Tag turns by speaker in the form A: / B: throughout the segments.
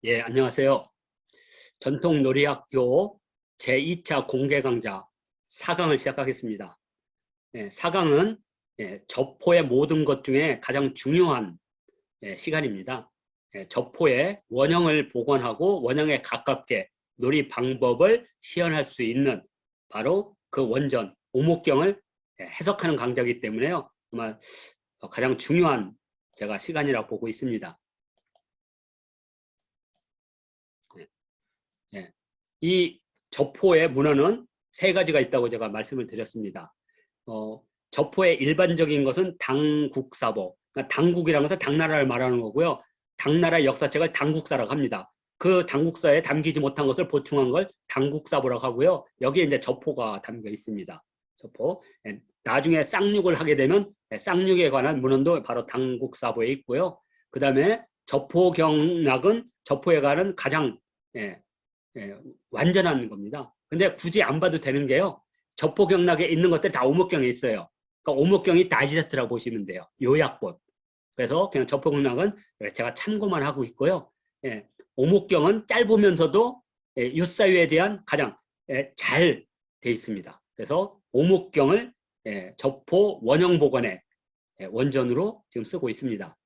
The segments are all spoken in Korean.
A: 예, 안녕하세요. 전통놀이학교 제2차 공개 강좌 4강을 시작하겠습니다. 예, 4강은 저포의 모든 것 중에 가장 중요한 시간입니다. 저포의 원형을 복원하고 원형에 가깝게 놀이 방법을 시연할 수 있는 바로 그 원전, 오목경을 해석하는 강좌이기 때문에요. 정말 가장 중요한 제가 시간이라고 보고 있습니다. 이 저포의 문헌은 세 가지가 있다고 제가 말씀을 드렸습니다. 저포의 일반적인 것은 당국사보, 그러니까 당국이라는 것은 당나라를 말하는 거고요. 당나라의 역사책을 당국사라고 합니다. 그 당국사에 담기지 못한 것을 보충한 걸 당국사보라고 하고요. 여기에 이제 저포가 담겨 있습니다. 저포. 나중에 쌍육을 하게 되면 쌍육에 관한 문헌도 바로 당국사보에 있고요. 그 다음에 저포경락은 저포에 관한 가장 완전한 겁니다. 근데 굳이 안 봐도 되는 게요. 저포경락에 있는 것들이 다 오목경에 있어요. 그러니까 오목경이 다이제스트라고 보시면 돼요. 요약본. 그래서 그냥 저포경락은 제가 참고만 하고 있고요. 오목경은 짧으면서도 유사유에 대한 가장 잘 돼 있습니다. 그래서 오목경을 저포 원형 복원의 원전으로 지금 쓰고 있습니다.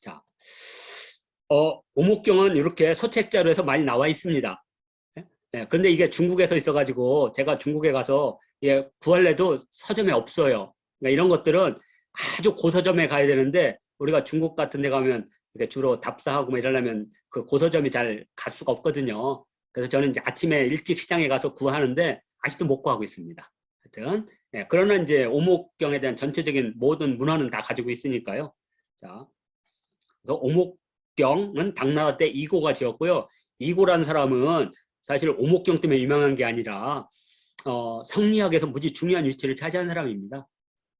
A: 자, 오목경은 이렇게 서책자료에서 많이 나와 있습니다. 그런데 이게 중국에서 있어가지고 제가 중국에 가서 구할래도 서점에 없어요. 그러니까 이런 것들은 아주 고서점에 가야 되는데 우리가 중국 같은 데 가면 주로 답사하고 뭐 이러려면 그 고서점이 잘 갈 수가 없거든요. 그래서 저는 이제 아침에 일찍 시장에 가서 구하는데 아직도 못 구하고 있습니다. 하여튼 그러나 이제 오목경에 대한 전체적인 모든 문헌은 다 가지고 있으니까요. 자, 그래서 오목경은 당나라 때 이고가 지었고요. 이고라는 사람은 사실 오목경 때문에 유명한 게 아니라 성리학에서 무지 중요한 위치를 차지한 사람입니다.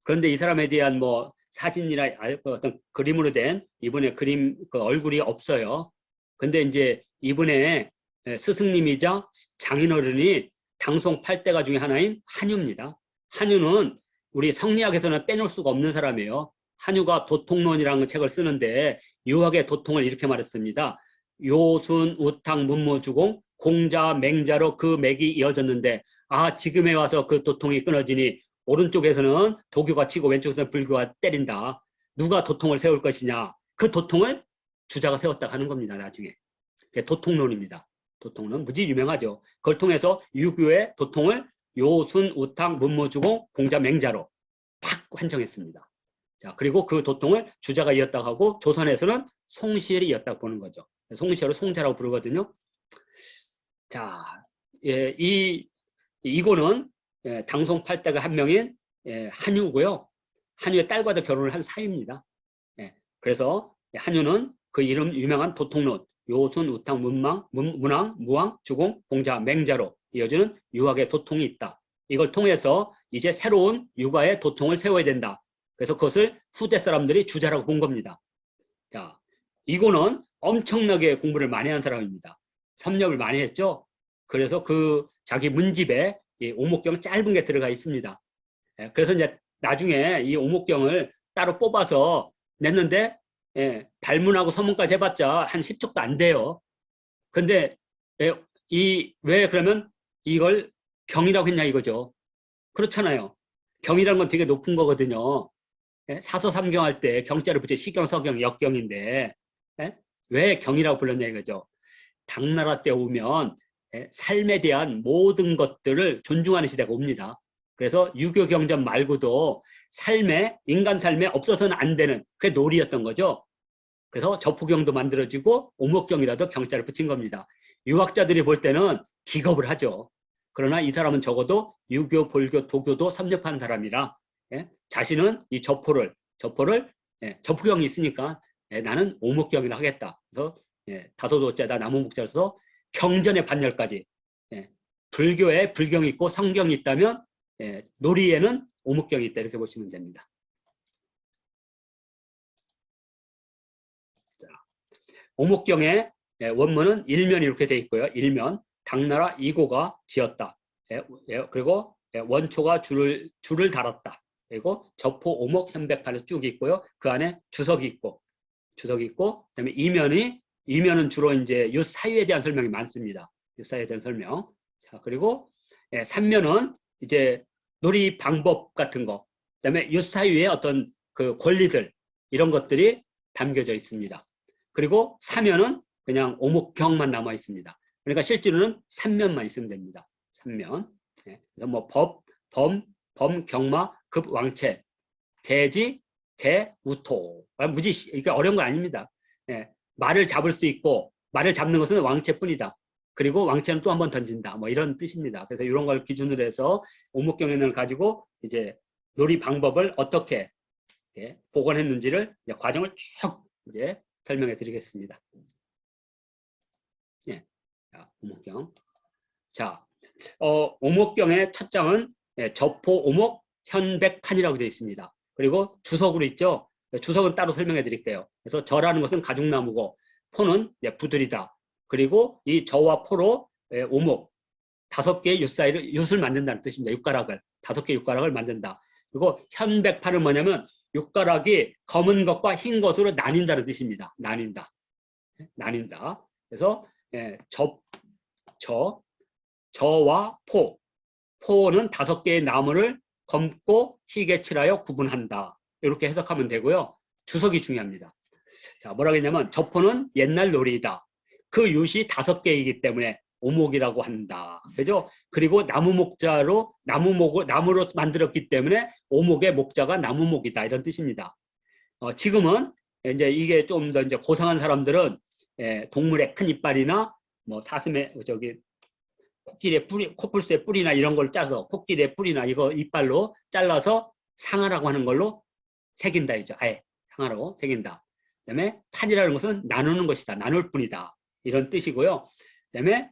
A: 그런데 이 사람에 대한 뭐 사진이나 어떤 그림으로 된 이분의 그림 그 얼굴이 없어요. 근데 이제 이분의 스승님이자 장인어른이 당송 8대가 중에 하나인 한유입니다. 한유는 우리 성리학에서는 빼놓을 수가 없는 사람이에요. 한유가 도통론이라는 책을 쓰는데 유학의 도통을 이렇게 말했습니다. 요순, 우탕, 문무주공, 공자, 맹자로 그 맥이 이어졌는데 지금에 와서 그 도통이 끊어지니 오른쪽에서는 도교가 치고 왼쪽에서는 불교가 때린다. 누가 도통을 세울 것이냐. 그 도통을 주자가 세웠다고 하는 겁니다. 나중에. 그게 도통론입니다. 도통론 무지 유명하죠. 그걸 통해서 유교의 도통을 요순, 우탕, 문무주공, 공자, 맹자로 탁 환정했습니다. 자, 그리고 그 도통을 주자가 이었다고 하고 조선에서는 송시열이 이었다고 보는 거죠. 송시열을 송자라고 부르거든요. 자, 이거는 당송 8대가 한 명인 한유고요. 한유의 딸과도 결혼을 한 사이입니다. 그래서 한유는 그 이름 유명한 도통론, 요순, 우탕, 문왕, 무왕, 주공, 공자, 맹자로 이어지는 유학의 도통이 있다. 이걸 통해서 이제 새로운 유가의 도통을 세워야 된다. 그래서 그것을 후대 사람들이 주자라고 본 겁니다. 자, 이거는 엄청나게 공부를 많이 한 사람입니다. 섭렵을 많이 했죠. 그래서 그 자기 문집에 이 오목경 짧은 게 들어가 있습니다. 그래서 이제 나중에 이 오목경을 따로 뽑아서 냈는데 발문하고 서문까지 해봤자 한 10척도 안 돼요. 근데 왜 그러면 이걸 경이라고 했냐 이거죠. 그렇잖아요. 경이라는 건 되게 높은 거거든요. 사서 삼경할 때 경자를 붙여 시경, 서경, 역경인데 왜 경이라고 불렀냐 이거죠. 당나라 때 오면 삶에 대한 모든 것들을 존중하는 시대가 옵니다. 그래서 유교 경전 말고도 인간 삶에 없어서는 안 되는 그게 놀이였던 거죠. 그래서 저포경도 만들어지고 오목경이라도 경자를 붙인 겁니다. 유학자들이 볼 때는 기겁을 하죠. 그러나 이 사람은 적어도 유교, 볼교, 도교도 섭렵한 사람이라 자신은 이 저포경이 있으니까 나는 오목경이라 하겠다. 그래서 다소도자다 나무목자로서 경전의 반열까지 불교에 불경이 있고 성경이 있다면 놀이에는 오목경이 있다 이렇게 보시면 됩니다. 자, 오목경의 원문은 일면이 이렇게 되어 있고요. 일면 당나라 이고가 지었다. 그리고 원초가 줄을 달았다. 그리고 저포, 오목, 현백판이 쭉 있고요. 그 안에 주석이 있고, 그다음에 이면은 주로 이제 요 사유에 대한 설명이 많습니다. 요 사유에 대한 설명. 자, 그리고 삼면은 이제 놀이 방법 같은 거, 그다음에 요 사유의 어떤 그 권리들 이런 것들이 담겨져 있습니다. 그리고 사면은 그냥 오목경만 남아 있습니다. 그러니까 실제로는 삼면만 있으면 됩니다. 삼면. 그래서 뭐 범, 경마, 급, 왕체, 대지, 대, 우토. 무지 이게 어려운 거 아닙니다. 말을 잡을 수 있고 말을 잡는 것은 왕체뿐이다. 그리고 왕체는 또 한 번 던진다. 뭐 이런 뜻입니다. 그래서 이런 걸 기준으로 해서 오목경연을 가지고 이제 놀이 방법을 어떻게 복원했는지를 과정을 쭉 이제 설명해 드리겠습니다. 오목경. 자, 오목경의 첫 장은 저포, 오목, 현백판이라고 되어 있습니다. 그리고 주석으로 있죠. 주석은 따로 설명해 드릴게요. 그래서 저라는 것은 가죽나무고 포는 부들이다. 그리고 이 저와 포로 오목 5개의 윷 사이를 윷을 만든다는 뜻입니다. 윷가락을 5개 윷가락을 만든다. 그리고 현백판은 뭐냐면 윷가락이 검은 것과 흰 것으로 나뉜다는 뜻입니다. 나뉜다. 그래서 저와 포는 5개의 나무를 검고 희게 칠하여 구분한다. 이렇게 해석하면 되고요. 주석이 중요합니다. 자, 뭐라고 했냐면 저포는 옛날 놀이이다. 그 윷이 5개이기 때문에 오목이라고 한다. 그죠? 그리고 나무로 만들었기 때문에 오목의 목자가 나무목이다. 이런 뜻입니다. 지금은 이제 이게 좀 더 이제 고상한 사람들은 동물의 큰 이빨이나 뭐 사슴의 코끼리의 뿌리, 코뿔소의 뿌리나 이런 걸 짜서 코끼리의 뿌리나 이거 이빨로 잘라서 상하라고 하는 걸로 새긴다 이죠. 아예 상하로 새긴다. 그다음에 판이라는 것은 나누는 것이다. 나눌 뿐이다. 이런 뜻이고요. 그다음에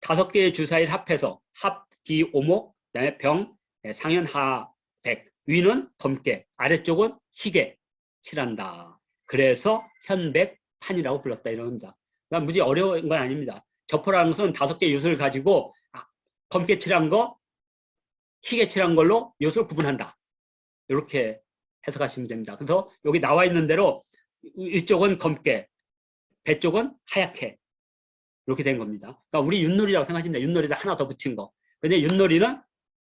A: 5개의 주사위를 합해서 합, 기, 오목, 그다음에 병, 상현, 하, 백. 위는 검게, 아래쪽은 희게 칠한다. 그래서 현백판이라고 불렀다 이런 겁니다. 그러니까 무지 어려운 건 아닙니다. 저포라는 것은 5개의 윷을 가지고 검게 칠한 거, 희게 칠한 걸로 윷을 구분한다. 이렇게 해석하시면 됩니다. 그래서 여기 나와 있는 대로 이쪽은 검게, 배 쪽은 하얗게 이렇게 된 겁니다. 그러니까 우리 윷놀이라고 생각하시면 돼요. 윷놀이를 하나 더 붙인 거. 근데 윷놀이는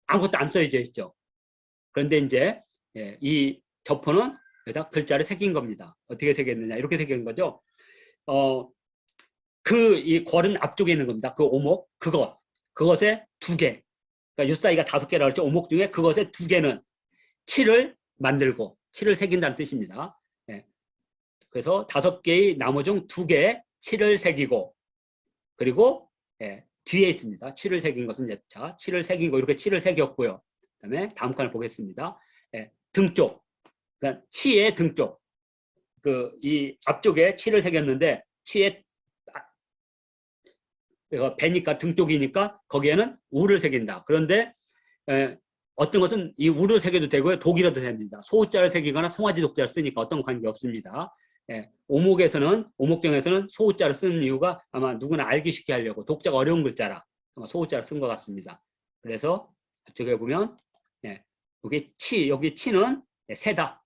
A: 아무것도 안 써져 있죠. 그런데 이제 이 저포는 여기다 글자를 새긴 겁니다. 어떻게 새겼느냐 이렇게 새긴 거죠. 이 골은 앞쪽에 있는 겁니다. 그 오목, 그것의 2개. 그러니까 윷사이가 5개라고 했죠. 오목 중에 그것의 2개는 칠을 만들고, 칠을 새긴다는 뜻입니다. 그래서 5개의 나무 중 2개에 칠을 새기고, 그리고 뒤에 있습니다. 칠을 새긴 것은 자, 칠을 새긴 거 이렇게 칠을 새겼고요. 그다음에 다음 칸을 보겠습니다. 등 쪽, 그러니까 치의 등 쪽, 이 앞쪽에 칠을 새겼는데 치의 배니까 등 쪽이니까 거기에는 우를 새긴다. 그런데 어떤 것은 이 우를 새겨도 되고요. 독이라도 됩니다. 소자를 새기거나 송아지 독자를 쓰니까 어떤 관계 없습니다. 오목경에서는 소자를 쓰는 이유가 아마 누구나 알기 쉽게 하려고 독자가 어려운 글자라 아마 소자를 쓴 것 같습니다. 그래서 저기 보면 여기 치는 새다.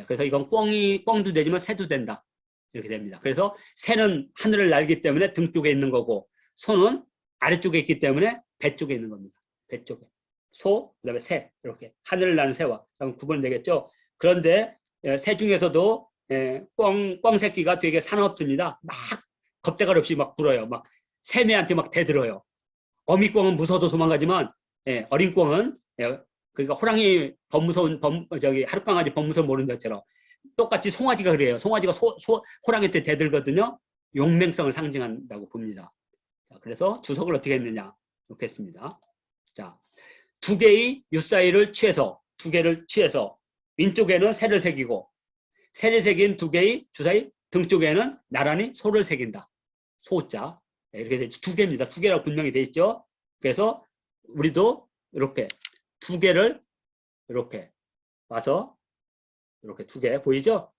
A: 그래서 이건 꿩도 되지만 새도 된다. 이렇게 됩니다. 그래서 새는 하늘을 날기 때문에 등 쪽에 있는 거고 소는 아래쪽에 있기 때문에 배 쪽에 있는 겁니다. 배 쪽에. 소, 그다음에 새. 이렇게 하늘을 나는 새와 구분되겠죠. 그런데 새 중에서도 꿩 새끼가 되게 사납습니다. 막 겁대갈 없이 막 불어요. 막 새매한테 막 대들어요. 어미꿩은 무서워서 도망가지만 어린 꿩은 그러니까 호랑이 범무서운 하룻강아지 범무서운 모르는 것처럼 똑같이 송아지가 그래요. 송아지가 호랑이한테 대들거든요. 용맹성을 상징한다고 봅니다. 자, 그래서 주석을 어떻게 했느냐 이렇게 했습니다. 자, 2개의 윷사이를 취해서 2개를 취해서 왼쪽에는 새를 새기고 새를 새긴 2개의 주사위 등 쪽에는 나란히 소를 새긴다. 소자 이렇게 되죠. 2개입니다. 2개라고 분명히 돼 있죠. 그래서 우리도 이렇게 2개를 이렇게 와서 이렇게 2개 보이죠?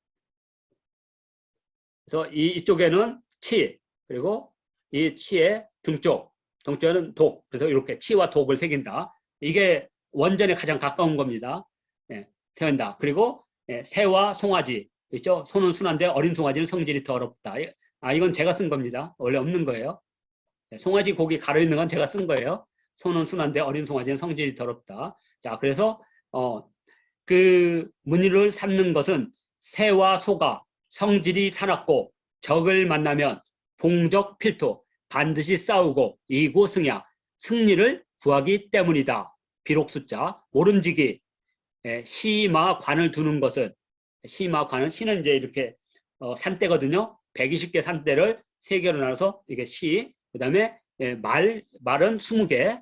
A: 그래서 이쪽에는 치 그리고 이 치의 등쪽에는 독. 그래서 이렇게 치와 독을 새긴다. 이게 원전에 가장 가까운 겁니다. 태운다. 그리고 새와 송아지 있죠. 소는 순한데 어린 송아지는 성질이 더럽다. 이건 제가 쓴 겁니다. 원래 없는 거예요. 송아지 고기 가로 있는 건 제가 쓴 거예요. 소는 순한데 어린 송아지는 성질이 더럽다. 자, 그래서 그 문의를 삼는 것은 새와 소가 성질이 사납고 적을 만나면 봉적 필토 반드시 싸우고 이고승야 승리를 구하기 때문이다. 비록 숫자 모름지기 시마 관을 두는 것은 시마 관은 시는 이제 이렇게 산대거든요. 120개 산대를 3개로 나눠서 이게 시, 그다음에 말은 20개,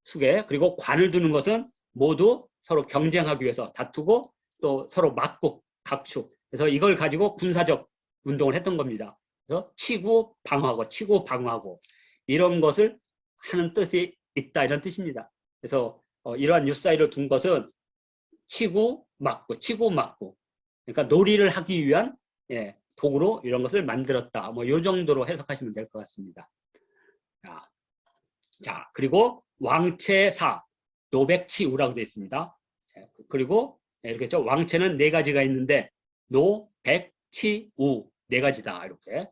A: 수개, 그리고 관을 두는 것은 모두 서로 경쟁하기 위해서 다투고 또 서로 맞고 각축. 그래서 이걸 가지고 군사적 운동을 했던 겁니다. 그래서 치고 방어하고 이런 것을 하는 뜻이 있다 이런 뜻입니다. 그래서 이러한 유사이를 둔 것은 치고 맞고 그러니까 놀이를 하기 위한 도구로 이런 것을 만들었다. 뭐 이 정도로 해석하시면 될 것 같습니다. 자, 그리고 왕채사 노백치우라고 되어 있습니다. 그리고 이렇게 죠. 왕채는 4가지가 있는데 노백치우 4가지다 이렇게.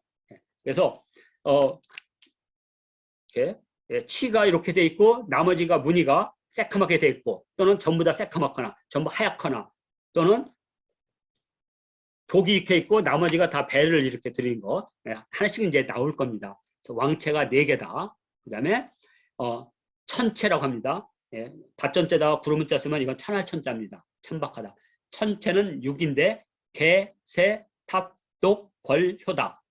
A: 그래서 이렇게 치가 이렇게 돼 있고 나머지가 무늬가 새카맣게 돼 있고 또는 전부 다 새카맣거나 전부 하얗거나 또는 독이 이렇게 있고 나머지가 다 배를 이렇게 들인 거 하나씩 이제 나올 겁니다. 그래서 왕채가 4개다. 그 다음에 천채라고 합니다. 밭전자에다가 구름자 쓰면 이건 천할천자입니다. 천박하다. 천채는 6인데 개, 새, 탑, 독, 궐, 효다.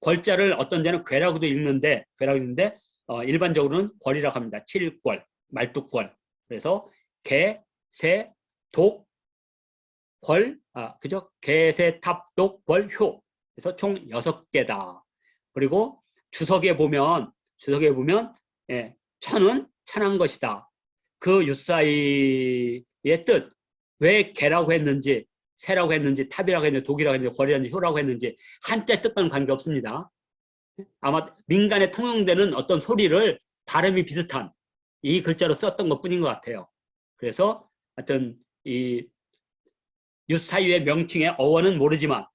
A: 궐자를 어떤 데는 괴라고도 읽는데 일반적으로는 궐이라고 합니다. 7궐, 말뚝궐. 그래서 개, 새, 독, 궐, 그죠? 개, 새, 탑, 독, 궐, 효. 그래서 총 6개다. 그리고 주석에 보면 천은 천한 것이다. 그 유사이의 뜻, 왜 개라고 했는지, 새라고 했는지, 탑이라고 했는지, 독이라고 했는지, 궐이라고 했는지, 효라고 했는지 한자 뜻과는 관계없습니다. 아마 민간에 통용되는 어떤 소리를 발음이 비슷한 이 글자로 썼던 것뿐인 것 같아요. 그래서 하여튼 이 유사이의 명칭의 어원은 모르지만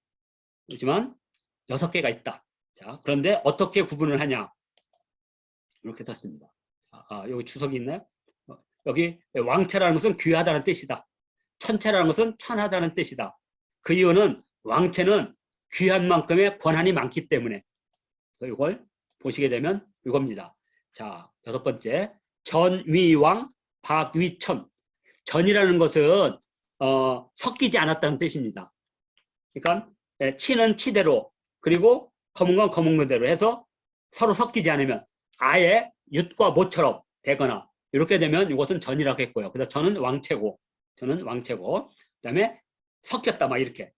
A: 6개가 있다. 자, 그런데 어떻게 구분을 하냐? 이렇게 썼습니다. 여기 주석이 있나요? 여기 왕채라는 것은 귀하다는 뜻이다. 천채라는 것은 천하다는 뜻이다. 그 이유는 왕채는 귀한 만큼의 권한이 많기 때문에. 그래서 이걸 보시게 되면 이겁니다. 자, 6번째. 전위왕 박위천. 전이라는 것은 섞이지 않았다는 뜻입니다. 그러니까 치는 치대로 그리고 검은 건 검은 건대로 해서 서로 섞이지 않으면 아예 윷과 모처럼 되거나 이렇게 되면 이것은 전이라고 했고요. 그래서 저는 왕채고 그다음에 섞였다 막 이렇게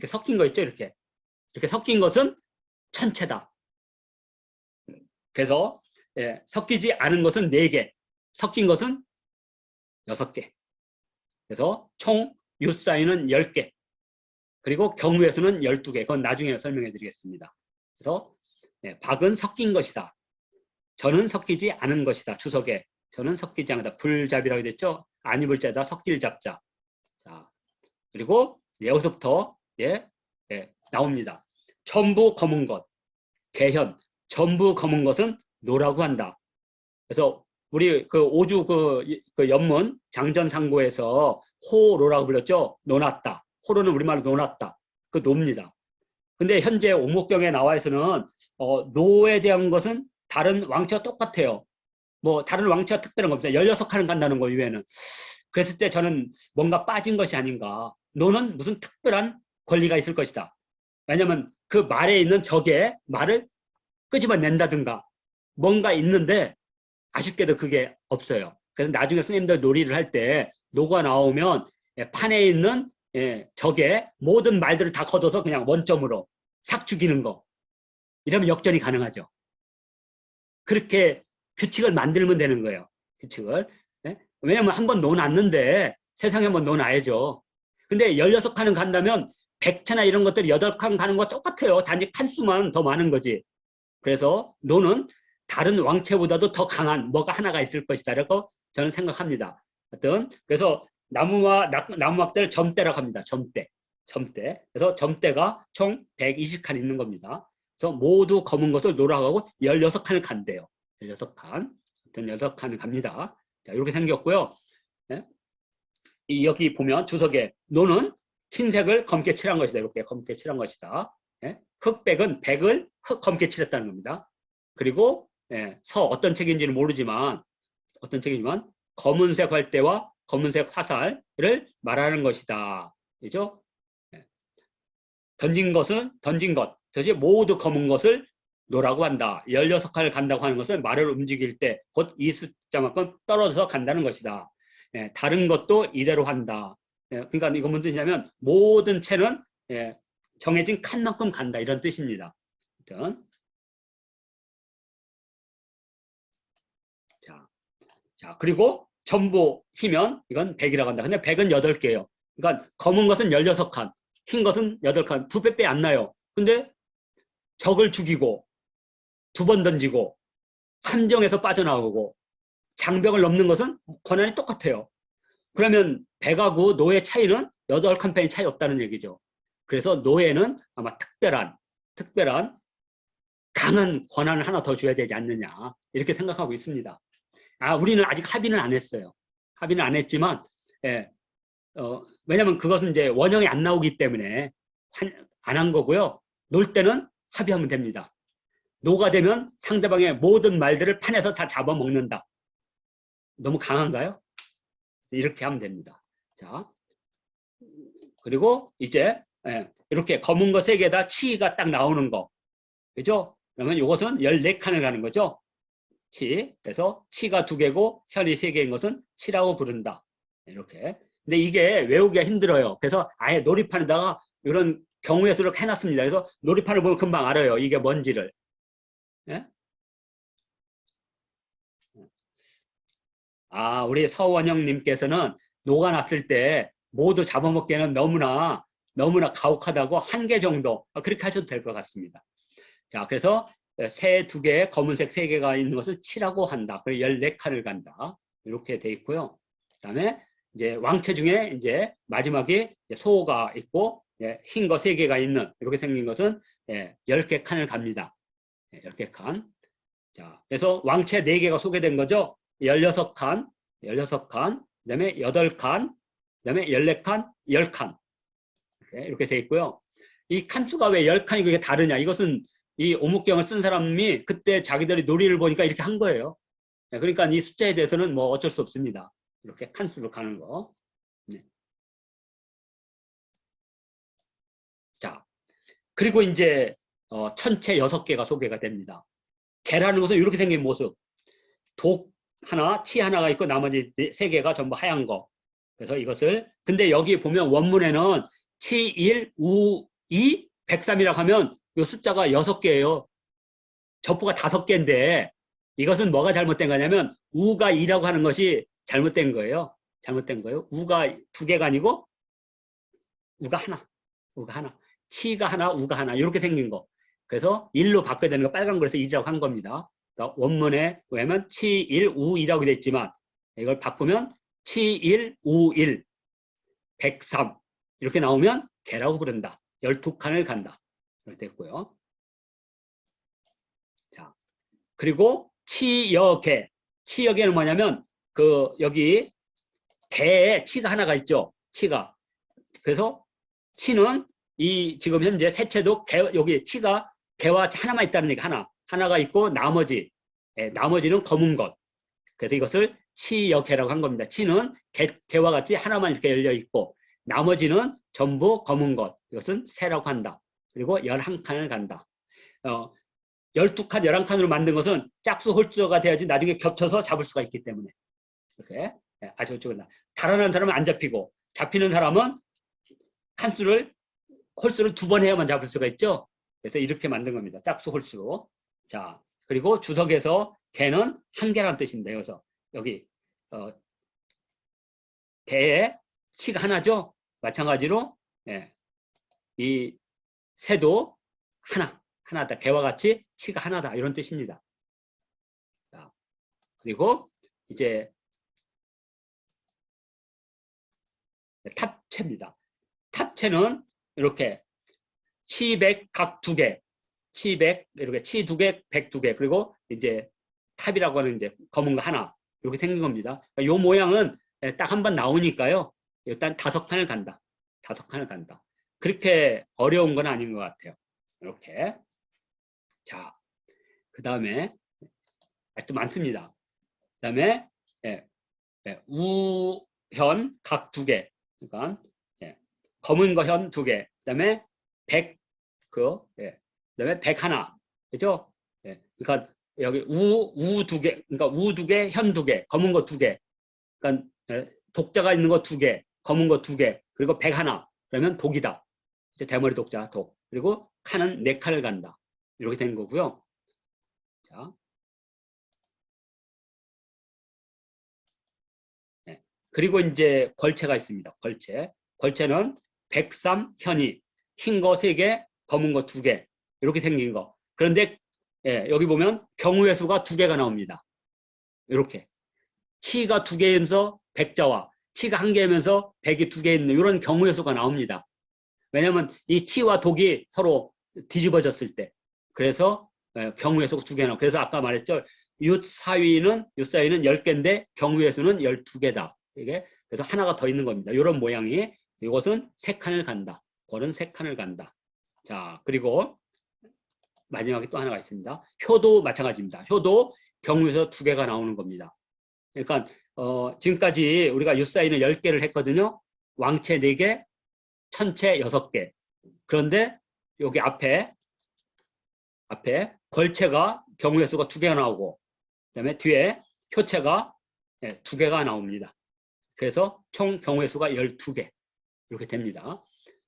A: 섞인 거 있죠. 이렇게 섞인 것은 천채다. 그래서 섞이지 않은 것은 4개, 섞인 것은 6개. 그래서 총 유사이는 10개. 그리고 경우의 수는 12개. 그건 나중에 설명해 드리겠습니다. 그래서 박은 섞인 것이다. 전은 섞이지 않은 것이다. 주석에 전은 섞이지 않다. 불잡이라고 됐죠. 아니불 자다 섞일 잡자. 자, 그리고 여기서부터 나옵니다. 전부 검은 것, 개현. 전부 검은 것은 노라고 한다. 그래서 우리 그 오주 그 연문 장전상고에서 호로라고 불렀죠. 노났다. 호로는 우리말로 노났다. 그 노입니다. 근데 현재 오목경에 나와 있어는 노에 대한 것은 다른 왕체와 똑같아요. 뭐 다른 왕체와 특별한 거 없어요. 16칸은 간다는 거 이외에는. 그랬을 때 저는 뭔가 빠진 것이 아닌가. 노는 무슨 특별한 권리가 있을 것이다. 왜냐하면 그 말에 있는 적의 말을 끄집어낸다든가 뭔가 있는데 아쉽게도 그게 없어요. 그래서 나중에 스님들 놀이를 할 때 노가 나오면 판에 있는 적의 모든 말들을 다 걷어서 그냥 원점으로 싹 죽이는 거. 이러면 역전이 가능하죠. 그렇게 규칙을 만들면 되는 거예요. 규칙을. 왜냐하면 한번 놓았는데 세상에 한번 놓아야죠. 근데 16칸은 간다면 100채나 이런 것들이 8칸 가는 거 똑같아요. 단지 칸수만 더 많은 거지. 그래서 노는 다른 왕체보다도 더 강한 뭐가 하나가 있을 것이다. 라고 저는 생각합니다. 하여튼 그래서 나무막대를 점대라고 합니다. 점대. 그래서 점대가 총 120칸 있는 겁니다. 그래서 모두 검은 것을 노라고 16칸을 간대요. 16칸. 16칸을 갑니다. 자, 이렇게 생겼고요. 예? 여기 보면 주석에 노는 흰색을 검게 칠한 것이다. 이렇게 검게 칠한 것이다. 예? 흑백은 백을 검게 칠했다는 겁니다. 그리고 어떤 책인지는 모르지만 검은색 활대와 검은색 화살을 말하는 것이다. 그죠? 던진 것, 그것이 모두 검은 것을 노라고 한다. 16칸을 간다고 하는 것은 말을 움직일 때 곧 이 숫자만큼 떨어져서 간다는 것이다. 다른 것도 이대로 한다. 그러니까 이거 무슨 뜻이냐면 모든 채는 정해진 칸만큼 간다. 이런 뜻입니다. 자, 그리고 전부 희면 이건 100이라고 한다. 근데 100은 8개예요. 그러니까 검은 것은 16칸, 흰 것은 8칸, 2배 안 나요. 근데 적을 죽이고 2번 던지고 함정에서 빠져나오고 장벽을 넘는 것은 권한이 똑같아요. 그러면 100하고 노의 차이는 8칸펜이 차이 없다는 얘기죠. 그래서 노예는 아마 특별한 강한 권한을 하나 더 줘야 되지 않느냐 이렇게 생각하고 있습니다. 우리는 아직 합의는 안 했어요. 합의는 안 했지만 왜냐하면 그것은 이제 원형이 안 나오기 때문에 안 한 거고요. 놀 때는 합의하면 됩니다. 노가 되면 상대방의 모든 말들을 판에서 다 잡아먹는다. 너무 강한가요? 이렇게 하면 됩니다. 자, 그리고 이제 이렇게 검은 거 3개다 치가 딱 나오는 거. 그죠? 그러면 이것은 14칸을 가는 거죠. 치. 그래서 치가 2개고 현이 3개인 것은 치라고 부른다. 이렇게. 근데 이게 외우기가 힘들어요. 그래서 아예 놀이판에다가 이런 경우의 수를 해놨습니다. 그래서 놀이판을 보면 금방 알아요. 이게 뭔지를. 예? 우리 서원영님께서는 노가 났을 때 모두 잡아먹기에는 너무나 가혹하다고 1개 정도 그렇게 하셔도 될 것 같습니다. 자, 그래서 새 2개, 검은색 3개가 있는 것을 치라고 한다. 그래서 14칸을 간다. 이렇게 돼 있고요. 그다음에 이제 왕체 중에 이제 마지막에 소가 있고 흰 거 3개가 있는 이렇게 생긴 것은 10개 칸을 갑니다. 10개 칸. 자, 그래서 왕체 4개가 소개된 거죠. 16칸, 그다음에 8칸, 그다음에 14칸, 10칸. 이렇게 돼 있고요. 이 칸수가 왜 10칸이고 이게 다르냐? 이것은 이 오목경을 쓴 사람이 그때 자기들이 놀이를 보니까 이렇게 한 거예요. 그러니까 이 숫자에 대해서는 뭐 어쩔 수 없습니다. 이렇게 칸수로 가는 거. 네. 자, 그리고 이제 천체 6개가 소개가 됩니다. 개라는 것은 이렇게 생긴 모습. 독 하나, 치 하나가 있고 나머지 3개가 전부 하얀 거. 그래서 이것을 근데 여기 보면 원문에는 치, 1, 우, 2, 103이라고 하면 이 숫자가 6개예요. 적부가 5개인데 이것은 뭐가 잘못된 거냐면 우가 2라고 하는 것이 잘못된 거예요. 우가 2개가 아니고 우가 하나. 치가 하나, 우가 하나 이렇게 생긴 거. 그래서 1로 바꿔야 되는 거 빨간 거에서 2라고 한 겁니다. 그러니까 원문에 왜냐면 치, 1, 우, 2라고 되어 있지만 이걸 바꾸면 치, 1, 우, 1, 103 이렇게 나오면 개라고 부른다. 12칸을 간다. 이렇게 됐고요. 자, 그리고 치여개. 치여개는 뭐냐면 여기 개에 치가 하나가 있죠. 치가. 그래서 치는 지금 현재 세체도 여기 치가 개와 하나만 있다는 얘기 하나가 있고 나머지는 검은 것. 그래서 이것을 치여개라고 한 겁니다. 치는 개와 같이 하나만 이렇게 열려 있고 나머지는 전부 검은 것. 이것은 새라고 한다. 그리고 11칸을 간다. 12칸, 11칸으로 만든 것은 짝수 홀수가 돼야지 나중에 겹쳐서 잡을 수가 있기 때문에. 이렇게. 아주 좋은다. 달아나는 사람은 안 잡히고 잡히는 사람은 홀수를 2번 해야만 잡을 수가 있죠. 그래서 이렇게 만든 겁니다. 짝수 홀수로. 자, 그리고 주석에서 개는 1개라는 뜻입니다. 그래서 여기 개에 치가 하나죠. 마찬가지로 이 새도 하나다. 개와 같이 치가 하나다. 이런 뜻입니다. 자, 그리고 이제 탑채입니다. 탑채는 이렇게 치백 각 2개, 치백 이렇게 치 2개, 백 2개, 그리고 이제 탑이라고 하는 이제 검은 거 하나 이렇게 생긴 겁니다. 이 모양은 딱 한 번 나오니까요. 일단 5칸을 간다. 5칸을 간다. 그렇게 어려운 건 아닌 것 같아요. 이렇게. 자, 그 다음에 또 많습니다. 그 다음에 우현 각 2개. 그러니까 검은 거 현 2개. 그 다음에 백 그다음에 백 하나. 그죠? 그러니까 여기 우 2개. 그러니까 우 2개, 현 2개, 검은 거 2개. 그러니까 독자가 있는 거 2개, 검은 거 2개, 그리고 백 하나. 그러면 독이다. 이제 대머리 독자 독. 그리고 칸은 4칸을 간다. 이렇게 된 거고요. 자. 그리고 이제 걸체가 있습니다. 걸체. 걸체는 백삼, 현이. 흰 거 3개, 검은 거 2개. 이렇게 생긴 거. 그런데 여기 보면 경우의 수가 2개가 나옵니다. 이렇게. 치가 2개이면서 백자와 치가 1개이면서 백이 2개 있는 이런 경우의 수가 나옵니다. 왜냐하면 이 치와 독이 서로 뒤집어졌을 때. 그래서 경우의 수가 2개 나옵니다. 그래서 아까 말했죠. 윷사위는 10개인데 경우의 수는 12개다. 이게 그래서 하나가 더 있는 겁니다. 이런 모양이. 이것은 3칸을 간다. 그거는 3칸을 간다. 자, 그리고 마지막에 또 하나가 있습니다. 효도 마찬가지입니다. 효도 경우에서 2개가 나오는 겁니다. 그러니까 지금까지 우리가 윷사위는 10개를 했거든요. 왕채 4개, 천채 6개. 그런데 여기 앞에 걸채가 경우의 수가 2개가 나오고 그다음에 뒤에 효채가 2개가 나옵니다. 그래서 총 경우의 수가 12개 이렇게 됩니다.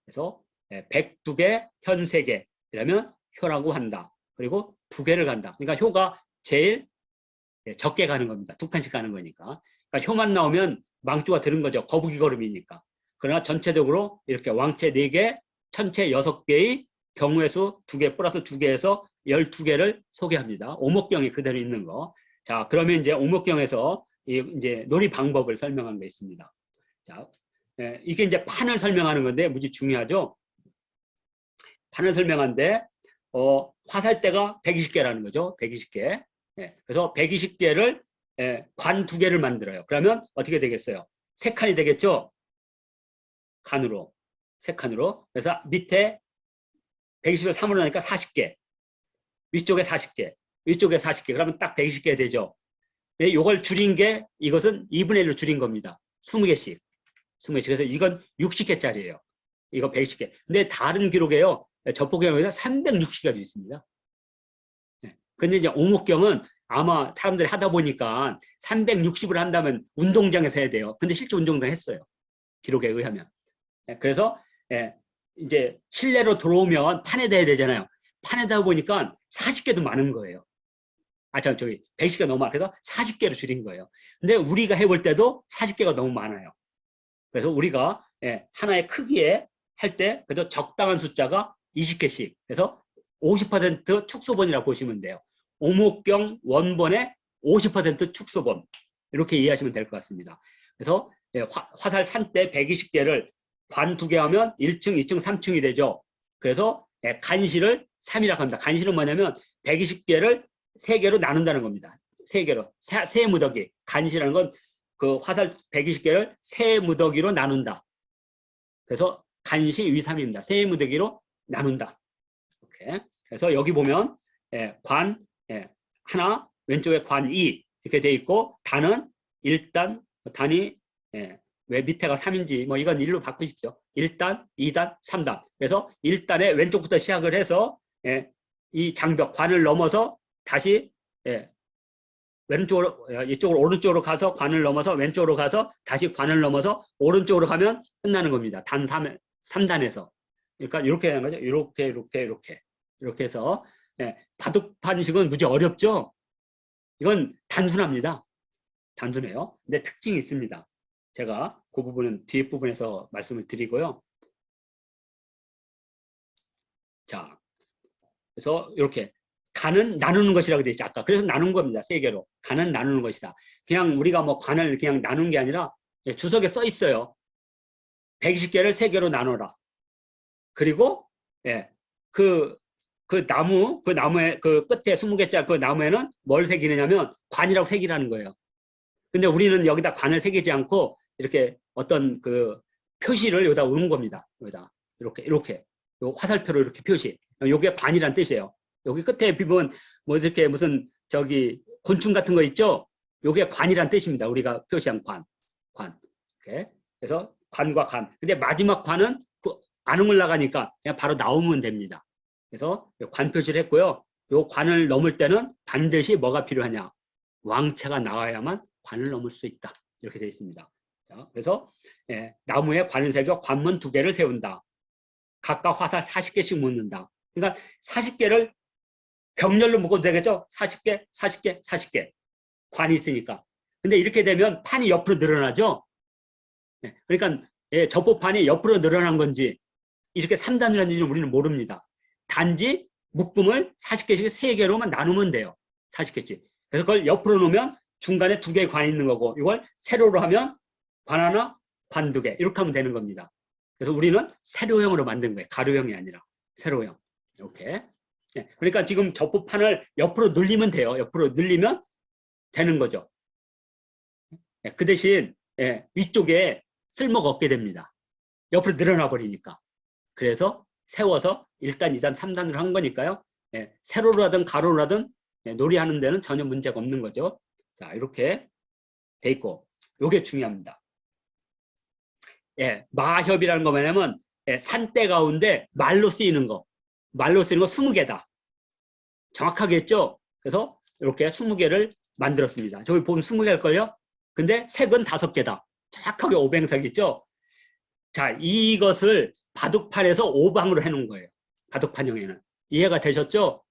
A: 그래서 백 2개, 현 3개 이러면 효라고 한다. 그리고 2개를 간다. 그러니까 효가 제일 적게 가는 겁니다. 2칸씩 가는 거니까. 그러니까 효만 나오면 망주가 들은 거죠. 거북이 걸음이니까. 그러나 전체적으로 이렇게 왕채 4개, 천채 6개의 경우의 수 2개 플러스 2개에서 12개를 소개합니다. 오목경이 그대로 있는 거. 자, 그러면 이제 오목경에서 이제 놀이 방법을 설명한 게 있습니다. 자, 이게 이제 판을 설명하는 건데 무지 중요하죠. 판을 설명하는데 화살대가 120개라는 거죠. 120개. 그래서 120개를 관 2개를 만들어요. 그러면 어떻게 되겠어요? 3칸이 되겠죠. 칸으로. 3칸으로. 그래서 밑에 120을 3으로 하니까 40개. 위쪽에 40개. 위쪽에 40개. 그러면 딱 120개 되죠. 이걸 줄인 게 이것은 2분의 1로 줄인 겁니다. 20개씩. 20개씩. 그래서 이건 60개짜리예요. 이거 120개. 근데 다른 기록에요. 저포경에서 360개가 있습니다. 근데 이제 오목경은 아마 사람들이 하다 보니까 360을 한다면 운동장에서 해야 돼요. 근데 실제 운동장 했어요. 기록에 의하면. 그래서 이제 실내로 들어오면 판에다 해야 되잖아요. 판에다 보니까 40개도 많은 거예요. 저기 110개 너무 많아. 그래서 40개로 줄인 거예요. 근데 우리가 해볼 때도 40개가 너무 많아요. 그래서 우리가 하나의 크기에 할 때 그래도 적당한 숫자가 20개씩. 그래서 50% 축소본이라고 보시면 돼요. 오목경 원본의 50% 축소본. 이렇게 이해하시면 될 것 같습니다. 그래서 화살 산대 120개를 관 2개 하면 1층, 2층, 3층이 되죠. 그래서 간시를 3이라고 합니다. 간시는 뭐냐면 120개를 3개로 나눈다는 겁니다. 3개로. 세 무더기. 간시라는 건 그 화살 120개를 3무더기로 나눈다. 그래서 간시 위삼입니다. 3무더기로 나눈다. 이렇게. 그래서 여기 보면 관 하나, 왼쪽에 관 2 이렇게 돼 있고 단은 1단, 단이 왜 밑에가 3인지 뭐 이건 1로 바꾸십시오. 1단, 2단, 3단. 그래서 1단에 왼쪽부터 시작을 해서 이 장벽 관을 넘어서 다시 왼쪽으로 이쪽으로 오른쪽으로 가서 관을 넘어서 왼쪽으로 가서 다시 관을 넘어서 오른쪽으로 가면 끝나는 겁니다. 단 3단에서. 그러니까 이렇게 하는 거죠. 이렇게 해서 바둑판식은 무지 어렵죠. 이건 단순합니다. 단순해요. 근데 특징이 있습니다. 제가 그 부분은 뒤에 부분에서 말씀을 드리고요. 자, 그래서 이렇게 간은 나누는 것이라고 되어 있죠. 아까 그래서 나눈 겁니다. 3개로. 간은 나누는 것이다. 그냥 우리가 뭐 관을 그냥 나눈 게 아니라 주석에 써 있어요. 120개를 3개로 나눠라. 그리고 예, 그 나무의 그 끝에 20개짜리 그 나무에는 뭘 새기느냐면 관이라고 새기라는 거예요. 근데 우리는 여기다 관을 새기지 않고 이렇게 어떤 그 표시를 여기다 온 겁니다. 여기다 이렇게 요 화살표로 이렇게 표시. 요게 관이란 뜻이에요. 여기 끝에 보면 뭐 이렇게 무슨 저기 곤충 같은 거 있죠? 요게 관이란 뜻입니다. 우리가 표시한 관. 이렇게. 그래서 관과 관. 근데 마지막 관은 안 흘러가니까 그냥 바로 나오면 됩니다. 그래서 관 표시를 했고요. 요 관을 넘을 때는 반드시 뭐가 필요하냐? 왕체가 나와야만 관을 넘을 수 있다. 이렇게 되어 있습니다. 자, 그래서 나무에 관을 새겨 관문 2개를 세운다. 각각 화살 40개씩 묶는다. 그러니까 40개를 병렬로 묶어도 되겠죠? 40개. 관이 있으니까. 근데 이렇게 되면 판이 옆으로 늘어나죠? 그러니까 접보판이 옆으로 늘어난 건지 이렇게 3단으로 하는지 우리는 모릅니다. 단지 묶음을 40개씩 3개로만 나누면 돼요. 40개씩. 그래서 그걸 옆으로 놓으면 중간에 2개의 관이 있는 거고 이걸 세로로 하면 관 하나, 관 2개 이렇게 하면 되는 겁니다. 그래서 우리는 세로형으로 만든 거예요. 가로형이 아니라 세로형. 이렇게. 그러니까 지금 접보판을 옆으로 늘리면 돼요. 옆으로 늘리면 되는 거죠. 그 대신 위쪽에 쓸모가 없게 됩니다. 옆으로 늘어나 버리니까. 그래서 세워서 1단, 2단, 3단으로 한 거니까요. 세로로 하든 가로로 하든 놀이하는 데는 전혀 문제가 없는 거죠. 자, 이렇게 돼 있고 이게 중요합니다. 마협이라는 거 뭐냐면 산대 가운데 말로 쓰이는 거. 말로 쓰이는 거 20개다. 정확하게 했죠? 그래서 이렇게 20개를 만들었습니다. 저기 보면 20개일걸요? 근데 색은 5개다. 정확하게 오뱅색 있죠? 자, 이것을 바둑판에서 오방으로 해놓은 거예요. 바둑판형에는. 이해가 되셨죠?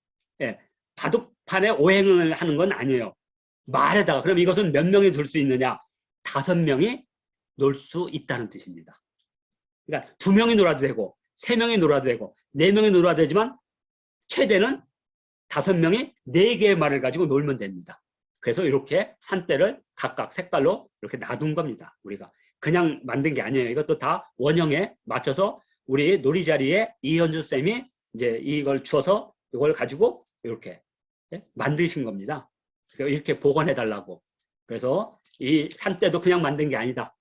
A: 바둑판에 오행을 하는 건 아니에요. 말에다가. 그럼 이것은 몇 명이 둘 수 있느냐? 5명이 놀 수 있다는 뜻입니다. 그러니까 2명이 놀아도 되고 3명이 놀아도 되고 4명이 놀아도 되지만 최대는 5명이 4개의 말을 가지고 놀면 됩니다. 그래서 이렇게 산대를 각각 색깔로 이렇게 놔둔 겁니다. 우리가 그냥 만든 게 아니에요. 이것도 다 원형에 맞춰서 우리 놀이자리에 이현주 쌤이 이제 이걸 주어서 이걸 가지고 이렇게 만드신 겁니다. 이렇게 복원해 달라고. 그래서 이 산대도 그냥 만든 게 아니다.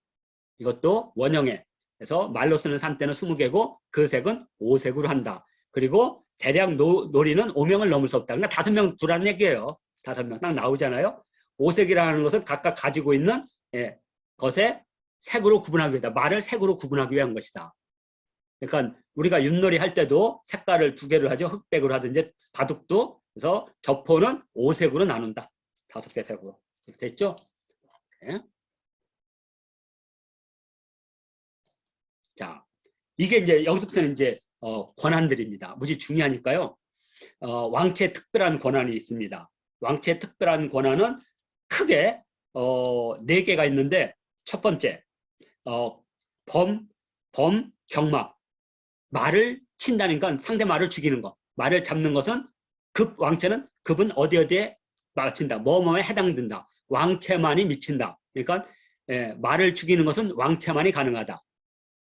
A: 이것도 원형에. 그래서 말로 쓰는 산대는 20개고 그 색은 5색으로 한다. 그리고 대략 놀이는 5명을 넘을 수 없다. 그러니까 5명 두라는 얘기예요. 5명 딱 나오잖아요. 5색이라는 것은 각각 가지고 있는 것에 색으로 구분하기 위해다. 말을 색으로 구분하기 위한 것이다. 그러니까 우리가 윷놀이 할 때도 색깔을 2개로 하죠. 흑백으로 하든지 바둑도. 그래서 저포는 5색으로 나눈다. 5개 색으로. 됐죠? 네. 자, 이게 이제 여기서부터는 이제 권한들입니다. 무지 중요하니까요. 왕체의 특별한 권한이 있습니다. 왕체의 특별한 권한은 크게 4개가 있는데 첫 번째 범, 경막. 말을 친다니까 상대 말을 죽이는 것. 말을 잡는 것은 왕체는 급은 어디에 맞춘다. 뭐뭐에 해당된다. 왕체만이 미친다. 그러니까 말을 죽이는 것은 왕체만이 가능하다.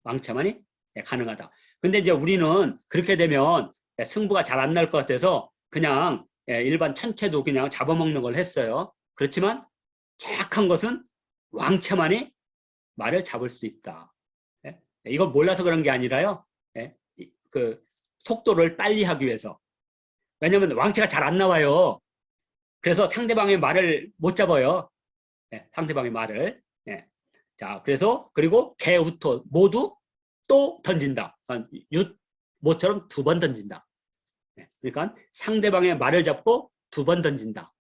A: 왕체만이 가능하다. 근데 이제 우리는 그렇게 되면 승부가 잘 안 날 것 같아서 그냥 일반 천체도 그냥 잡아먹는 걸 했어요. 그렇지만 정확한 것은 왕체만이 말을 잡을 수 있다. 이건 몰라서 그런 게 아니라요. 그 속도를 빨리 하기 위해서. 왜냐하면 왕체가 잘 안 나와요. 그래서 상대방의 말을 못 잡아요. 상대방의 말을. 자, 그래서 그리고 개, 우토 모두 또 던진다. 윷, 모처럼 2번 던진다. 그러니까 상대방의 말을 잡고 2번 던진다.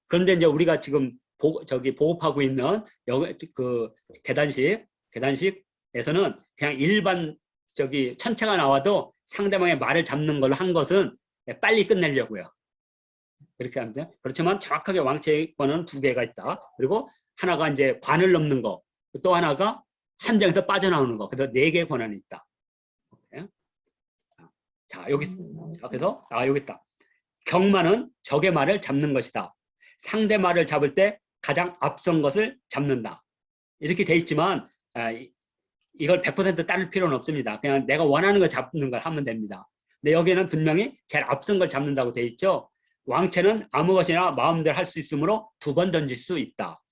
A: 그런데 이제 우리가 지금 보급하고 있는 그 계단식에서는 그냥 일반 천체가 나와도 상대방의 말을 잡는 걸로 한 것은 빨리 끝내려고요. 그렇게 하면 돼요. 그렇지만 정확하게 왕체의 권은 2개가 있다. 그리고 하나가 이제 관을 넘는 거, 또 하나가 함정에서 빠져나오는 거. 그래서 4개의 권한이 있다. 자, 여기 있습니다. 그래서 여기 있다. 경마는 적의 말을 잡는 것이다. 상대 말을 잡을 때 가장 앞선 것을 잡는다. 이렇게 돼 있지만 이걸 100% 따를 필요는 없습니다. 그냥 내가 원하는 걸 잡는 걸 하면 됩니다. 근데 여기는 분명히 제일 앞선 걸 잡는다고 돼 있죠. 왕채는 아무 것이나 마음대로 할 수 있으므로 2번 던질 수 있다.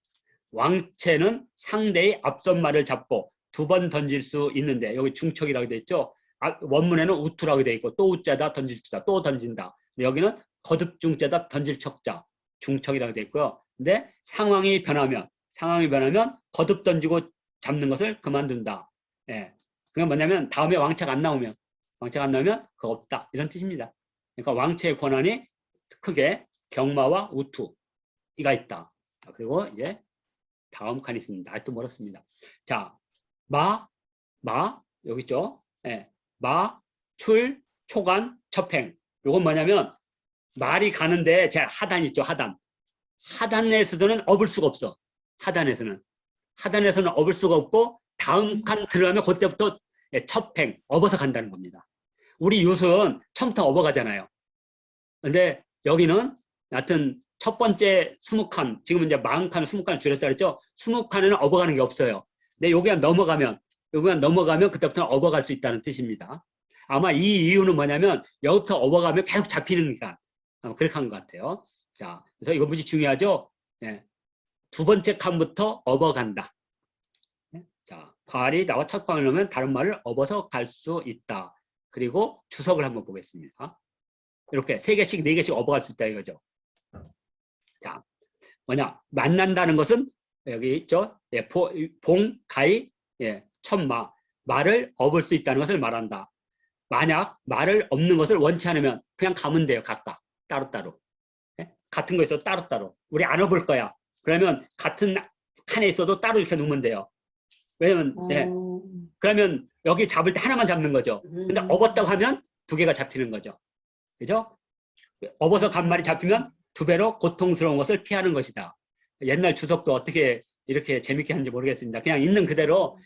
A: 왕채는 상대의 앞선 말을 잡고 2번 던질 수 있는데 여기 중척이라고 돼 있죠. 원문에는 우투라고 돼 있고 또 우자다 던질 수다 또 던진다. 여기는 거듭중자다 던질 척자 중척이라고 돼 있고요. 근데 상황이 변하면 거듭 던지고 잡는 것을 그만둔다. 예. 그게 뭐냐면 다음에 왕체가 안 나오면 그거 없다 이런 뜻입니다. 그러니까 왕체의 권한이 크게 경마와 우투가 있다. 그리고 이제 다음 칸이 있습니다. 아직도 멀었습니다. 자, 여기 있죠. 예. 출, 초간, 첩행. 이건 뭐냐면 말이 가는데 제 하단 있죠. 하단에서는 업을 수가 없어. 하단에서는 업을 수가 없고 다음 칸 들어가면 그때부터 첩행, 업어서 간다는 겁니다. 우리 유수는 처음부터 업어가잖아요. 근데 여기는 하여튼 첫 번째 20칸, 지금 이제 40칸, 20칸을 줄였다 그랬죠. 20칸에는 업어가는 게 없어요. 근데 여기가 넘어가면 그때부터 업어갈 수 있다는 뜻입니다. 아마 이 이유는 뭐냐면 여기부터 업어가면 계속 잡히니까 그렇게 한 것 같아요. 자, 그래서 이거 무지 중요하죠. 예. 두 번째 칸부터 업어간다. 자, 괄이 나와 탁방을 넣으면 다른 말을 업어서 갈 수 있다. 그리고 주석을 한번 보겠습니다. 이렇게 3개씩, 4개씩 업어갈 수 있다 이거죠. 자, 뭐냐? 만난다는 것은 여기 있죠. 예, 봉, 가이, 예, 천마. 말을 업을 수 있다는 것을 말한다. 만약 말을 업는 것을 원치 않으면 그냥 가면 돼요. 각각. 따로따로. 예? 같은 거 있어도 따로따로. 우리 안 업을 거야. 그러면 같은 칸에 있어도 따로 이렇게 놓으면 돼요. 왜냐면, 예. 그러면 여기 잡을 때 하나만 잡는 거죠. 근데 업었다고 하면 2개가 잡히는 거죠. 그죠? 업어서 간 말이 잡히면 2배로 고통스러운 것을 피하는 것이다. 옛날 주석도 어떻게 이렇게 재밌게 하는지 모르겠습니다. 그냥 있는 그대로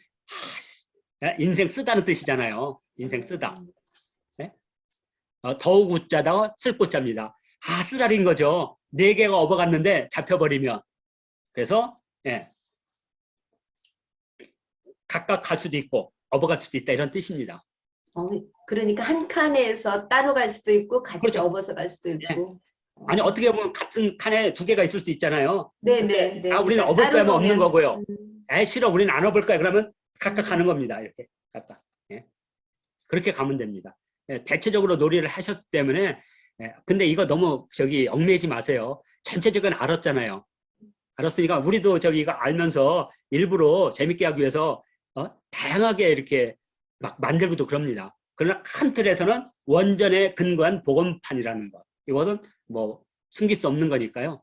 A: 인생 쓰다는 뜻이잖아요. 인생 쓰다. 네? 더욱 웃자다 쓸 꽃자입니다. 쓰라린 거죠. 4개가 업어갔는데 잡혀버리면. 그래서 예. 각각 갈 수도 있고 업어갈 수도 있다 이런 뜻입니다.
B: 그러니까 한 칸에서 따로 갈 수도 있고 같이
A: 그렇죠.
B: 업어서 갈 수도 있고.
A: 네. 아니 어떻게 보면 같은 칸에 2개가 있을 수 있잖아요.
B: 네네.
A: 우리는
B: 그러니까
A: 업을 거면 없는 거고요. 싫어 우리는 안 업을 거야 그러면 각각 가는 겁니다. 이렇게 각각. 예. 그렇게 가면 됩니다. 예. 대체적으로 놀이를 하셨기 때문에 근데 이거 너무 얽매이지 마세요. 전체적으로 알았잖아요. 알았으니까 우리도 이거 알면서 일부러 재밌게 하기 위해서 다양하게 이렇게 막 만들고도 그럽니다. 그러나 큰 틀에서는 원전에 근거한 복원판이라는 것. 이거는 뭐 숨길 수 없는 거니까요.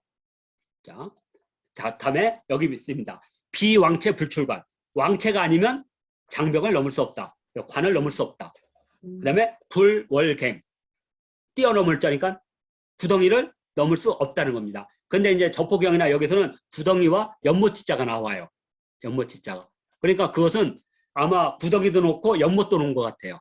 A: 자, 다음에 여기 있습니다. 비왕체 불출관. 왕체가 아니면 장벽을 넘을 수 없다. 관을 넘을 수 없다. 그 다음에 불월갱. 뛰어넘을 자니까 구덩이를 넘을 수 없다는 겁니다. 근데 이제 저포경이나 여기서는 구덩이와 연못지자가 나와요. 연못지자가. 그러니까 그것은 아마 구덩이도 놓고 연못도 놓은 것 같아요.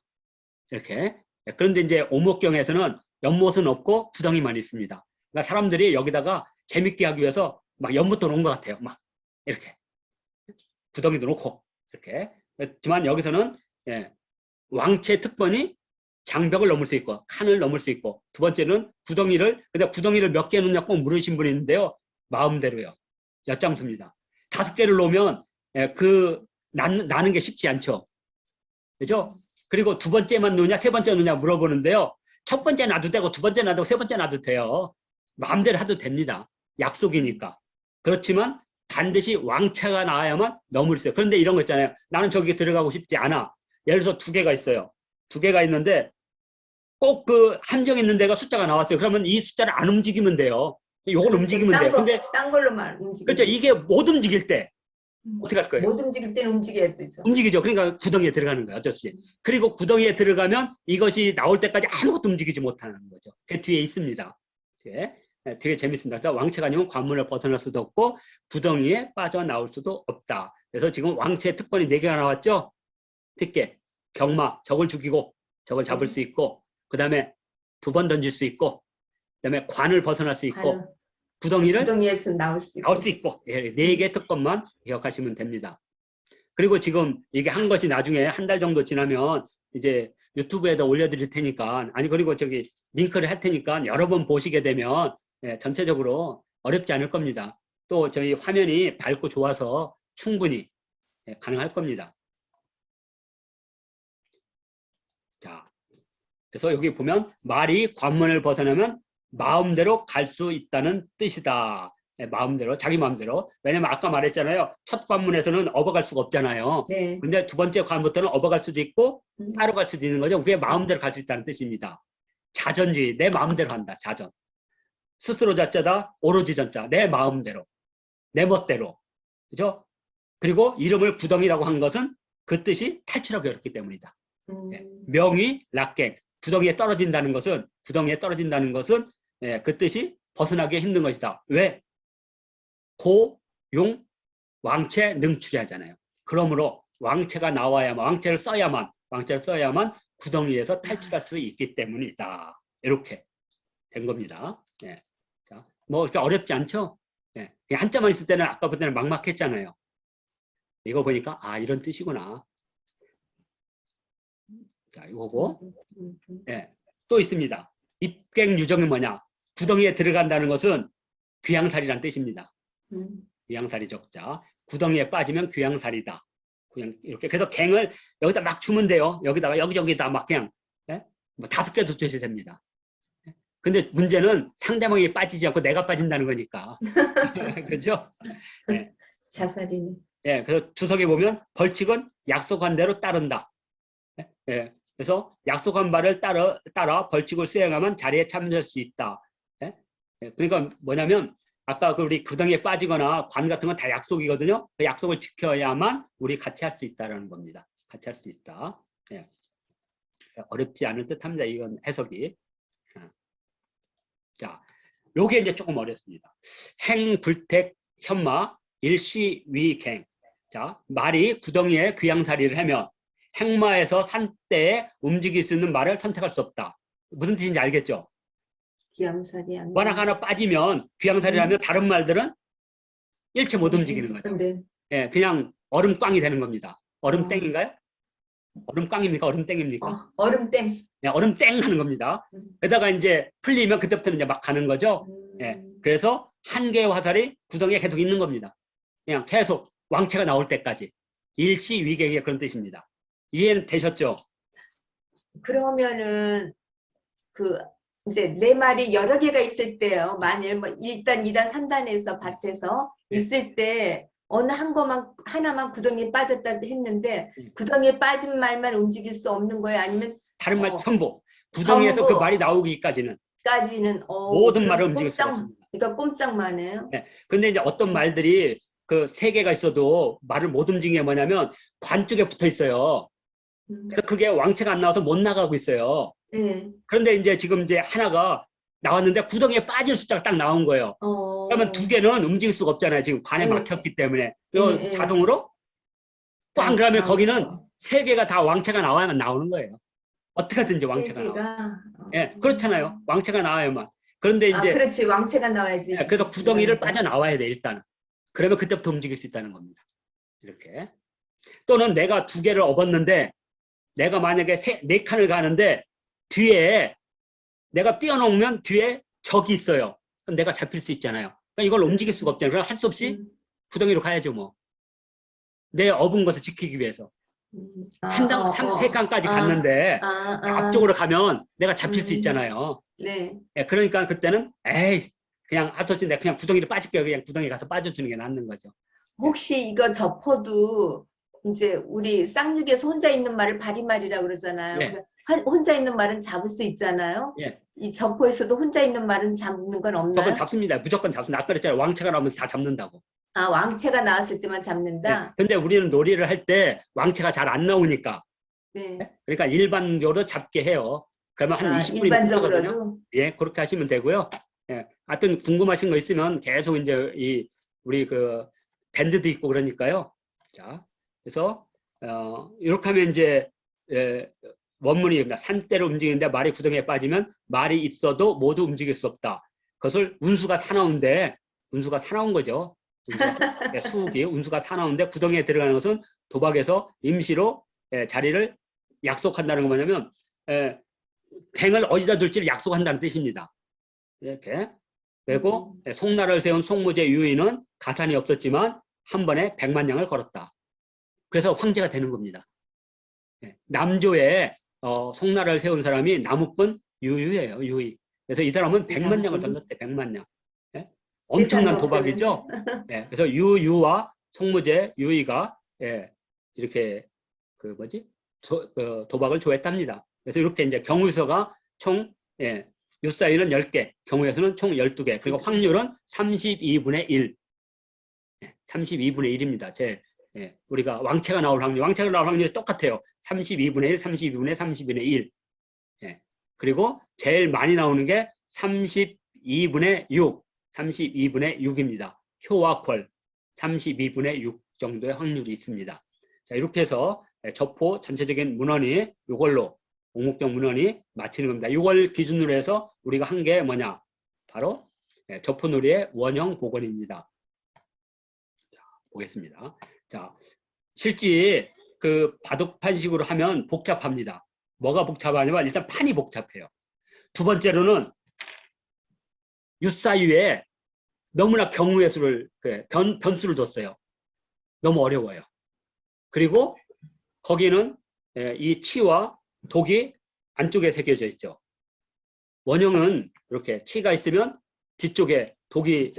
A: 이렇게. 그런데 이제 오목경에서는 연못은 없고 구덩이만 있습니다. 그러니까 사람들이 여기다가 재밌게 하기 위해서 막 연못도 놓은 것 같아요. 막 이렇게. 구덩이도 놓고 이렇게. 그렇지만 여기서는 왕체 특권이 장벽을 넘을 수 있고 칸을 넘을 수 있고 두 번째는 근데 구덩이를 몇 개 놓냐 꼭 물으신 분이 있는데요. 마음대로요. 엿장수입니다. 5개를 놓으면 나는 게 쉽지 않죠. 그죠? 그리고 두 번째만 놓냐 세 번째 놓냐 물어보는데요. 첫 번째 놔도 되고 두 번째 놔도 되고 세 번째 놔도 돼요. 마음대로 해도 됩니다. 약속이니까. 그렇지만 반드시 왕체가 나와야만 넘을 수 있어요. 그런데 이런 거 있잖아요. 나는 저기 들어가고 싶지 않아. 예를 들어서 2개가 있어요. 2개가 있는데 꼭 함정 있는 데가 숫자가 나왔어요. 그러면 이 숫자를 안 움직이면 돼요. 이걸 움직이면 돼요. 근데
B: 딴 걸로만 움직이면.
A: 그렇죠. 이게 못 움직일 때 어떻게 할 거예요?
B: 못 움직일 때는 움직여야 되죠.
A: 움직이죠. 그러니까 구덩이에 들어가는 거예요. 어쩔 수 없이. 그리고 구덩이에 들어가면 이것이 나올 때까지 아무것도 움직이지 못하는 거죠. 그 뒤에 있습니다. 되게 재밌습니다. 왕체가 아니면 관문을 벗어날 수도 없고 구덩이에 빠져나올 수도 없다. 그래서 지금 왕체의 특권이 4개가 나왔죠. 특계, 경마, 적을 죽이고 적을 잡을 수 있고 그 다음에 2번 던질 수 있고 그 다음에 관을 벗어날 수 있고 구덩이에서 나올 수 있고 4개 특권만 기억하시면 됩니다. 그리고 지금 이게 한 것이 나중에 한 달 정도 지나면 이제 유튜브에다 올려드릴 테니까, 아니, 그리고 저기 링크를 할 테니까 여러 번 보시게 되면 예, 전체적으로 어렵지 않을 겁니다. 또 저희 화면이 밝고 좋아서 충분히 예, 가능할 겁니다. 자, 그래서 여기 보면 말이 관문을 벗어나면 마음대로 갈 수 있다는 뜻이다. 네, 마음대로, 자기 마음대로. 왜냐면 아까 말했잖아요. 첫 관문에서는 업어갈 수가 없잖아요.
B: 네.
A: 근데 두 번째 관문부터는 업어갈 수도 있고 따로 갈 수도 있는 거죠. 그게 마음대로 갈 수 있다는 뜻입니다. 자전주의, 내 마음대로 한다. 자전. 스스로 자자다, 오로지 전자. 내 마음대로, 내 멋대로. 그죠? 그리고 이름을 구덩이라고 한 것은 그 뜻이 탈출하기 어렵기 때문이다. 예, 명의, 락갱. 구덩이에 떨어진다는 것은, 예, 그 뜻이 벗어나기 힘든 것이다. 왜? 고, 용, 왕체, 능출이 하잖아요. 그러므로 왕체가 나와야만, 왕체를 써야만 구덩이에서 탈출할 수 있기 때문이다. 이렇게 된 겁니다. 예. 자, 뭐 이렇게 어렵지 않죠? 예. 한자만 있을 때는 아까부터는 막막했잖아요. 이거 보니까 아, 이런 뜻이구나. 자, 이거고. 예. 또 있습니다. 입갱 유정이 뭐냐? 구덩이에 들어간다는 것은 귀양살이란 뜻입니다. 귀양살이 적자. 구덩이에 빠지면 귀양살이다. 그냥 이렇게. 그래서 갱을 여기다 막 주면 돼요. 여기다가 여기저기다 막 그냥 예? 뭐 5개도 주셔도 됩니다. 근데 문제는 상대방이 빠지지 않고 내가 빠진다는 거니까. 그렇죠? 예.
B: 자살이네.
A: 예. 그래서 주석에 보면 벌칙은 약속한 대로 따른다. 예. 그래서 약속한 바를 따라 벌칙을 수행하면 자리에 참여할 수 있다. 예? 예. 그러니까 뭐냐면 아까 그 우리 구덩이에 빠지거나 관 같은 건 다 약속이거든요. 그 약속을 지켜야만 우리 같이 할 수 있다라는 겁니다. 같이 할 수 있다. 예. 어렵지 않을 듯합니다. 이건 해석이. 자, 요게 이제 조금 어렵습니다. 행, 불택, 현마, 일시, 위, 갱. 자, 말이 구덩이에 귀양살이를 하면 행마에서 산대에 움직일 수 있는 말을 선택할 수 없다. 무슨 뜻인지 알겠죠?
B: 귀양살이 아니고.
A: 워낙 하나 빠지면 귀양살이라면 다른 말들은 일체 못 움직이는 거죠.
B: 네.
A: 예, 그냥 얼음꽝이 되는 겁니다. 얼음땡인가요? 얼음꽝입니까? 얼음땡입니까?
B: 얼음땡.
A: 예, 얼음땡 하는 겁니다. 게다가 이제 풀리면 그때부터는 이제 막 가는 거죠. 예, 그래서 한 개의 화살이 구덩이에 계속 있는 겁니다. 그냥 계속 왕체가 나올 때까지. 일시위갱의 그런 뜻입니다. 이해는 되셨죠?
B: 그러면은 그 이제 내 말이 여러 개가 있을 때요. 만일 뭐 1단, 2단, 3단에서 밭에서 있을 때 어느 하나만 구덩이에 빠졌다 했는데 구덩이에 빠진 말만 움직일 수 없는 거예요? 아니면
A: 다른 말 전부. 구덩이에서 그 말이 나오기까지는 모든 말을 움직일 수가 없습니다.
B: 그러니까 꼼짝만 해요.
A: 네. 근데 이제 어떤 말들이 그 3개가 있어도 말을 못 움직이는 게 뭐냐면 관 쪽에 붙어 있어요. 그래서 그게 왕체가 안 나와서 못 나가고 있어요. 그런데 이제 지금 이제 하나가 나왔는데 구덩이에 빠질 숫자가 딱 나온 거예요. 그러면 2개는 움직일 수가 없잖아요. 지금 관에 막혔기 때문에. 자동으로 꽝 그러면 거기는 3개가 다 왕체가 나와야만 나오는 거예요. 어떻게든지 왕체가 나와. 예, 그렇잖아요. 왕체가 나와야만. 그런데 이제
B: 그렇지. 왕체가 나와야지.
A: 예, 그래서 구덩이를 빠져나와야 돼, 일단은. 그러면 그때부터 움직일 수 있다는 겁니다. 이렇게. 또는 내가 2개를 업었는데 내가 만약에 4칸을 가는데 뒤에 내가 뛰어넘으면 뒤에 적이 있어요. 그럼 내가 잡힐 수 있잖아요. 그러니까 이걸 움직일 수가 없잖아요. 그럼 할 수 없이 구덩이로 가야죠, 뭐. 내 업은 것을 지키기 위해서. 3칸까지 갔는데 앞쪽으로 가면 내가 잡힐 수 있잖아요.
B: 네.
A: 예, 그러니까 그때는 에이 그냥 할수 내가 그냥 구덩이로 빠질게요. 그냥 구덩이 가서 빠져주는 게 낫는 거죠.
B: 혹시 이거 접어도 이제 우리 쌍육에서 혼자 있는 말을 바리말이라고 그러잖아요.
A: 예.
B: 혼자 있는 말은 잡을 수 있잖아요.
A: 예.
B: 이 접호에서도 혼자 있는 말은 잡는 건 없나요?
A: 무조건 잡습니다. 무조건 잡습니다. 아까 그랬잖아요. 왕체가 나오면 다 잡는다고.
B: 왕체가 나왔을 때만 잡는다?
A: 네. 근데 우리는 놀이를 할 때 왕체가 잘 안 나오니까.
B: 네.
A: 그러니까 일반적으로 잡게 해요. 그러면 한 20분이
B: 일반적으로도?
A: 예, 그렇게 하시면 되고요. 예. 하여튼 궁금하신 거 있으면 계속 이제 우리 그 밴드도 있고 그러니까요. 자, 그래서 이렇게 하면 이제 원문이 산대로 움직이는데 말이 구덩이에 빠지면 말이 있어도 모두 움직일 수 없다. 그것을 운수가 사나운데 운수가 사나운 거죠. 운수가 사나운데 구덩이에 들어가는 것은 도박에서 임시로 자리를 약속한다는 건 뭐냐면 갱을 어디다 둘지를 약속한다는 뜻입니다. 이렇게. 그리고 송나라를 세운 송무제 유의는 가산이 없었지만 한 번에 100만 양을 걸었다. 그래서 황제가 되는 겁니다. 남조에 송나라를 세운 사람이 남욱군 유유예요. 유의. 그래서 이 사람은 100만 양을 던졌대. 100만 양. 엄청난 도박이죠. 그래서 유유와 송무제 유의가 이렇게 그 뭐지 도박을 좋아했답니다. 그래서 이렇게 이제 경우서가 총 유사위는 10개, 경우에서는 총 12개. 그리고 확률은 32분의 1. 32분의 1입니다. 우리가 왕체가 나올 확률이 똑같아요. 32분의 1, 32분의 32분의 1. 그리고 제일 많이 나오는 게 32분의 6, 32분의 6입니다. 효와 콜, 32분의 6 정도의 확률이 있습니다. 자, 이렇게 해서 저포 전체적인 문헌이 이걸로 옥목경 문헌이 마치는 겁니다. 6월 기준으로 해서 우리가 한 게 뭐냐? 바로 저포놀이의 원형 복원입니다. 자, 보겠습니다. 자, 실제 그 바둑판식으로 하면 복잡합니다. 뭐가 복잡하냐면 일단 판이 복잡해요. 두 번째로는 유사위에 너무나 경우의 수를 변수를 뒀어요. 너무 어려워요. 그리고 거기는 이 치와 독이 안쪽에 새겨져 있죠. 원형은 이렇게 치가 있으면 뒤쪽에 독이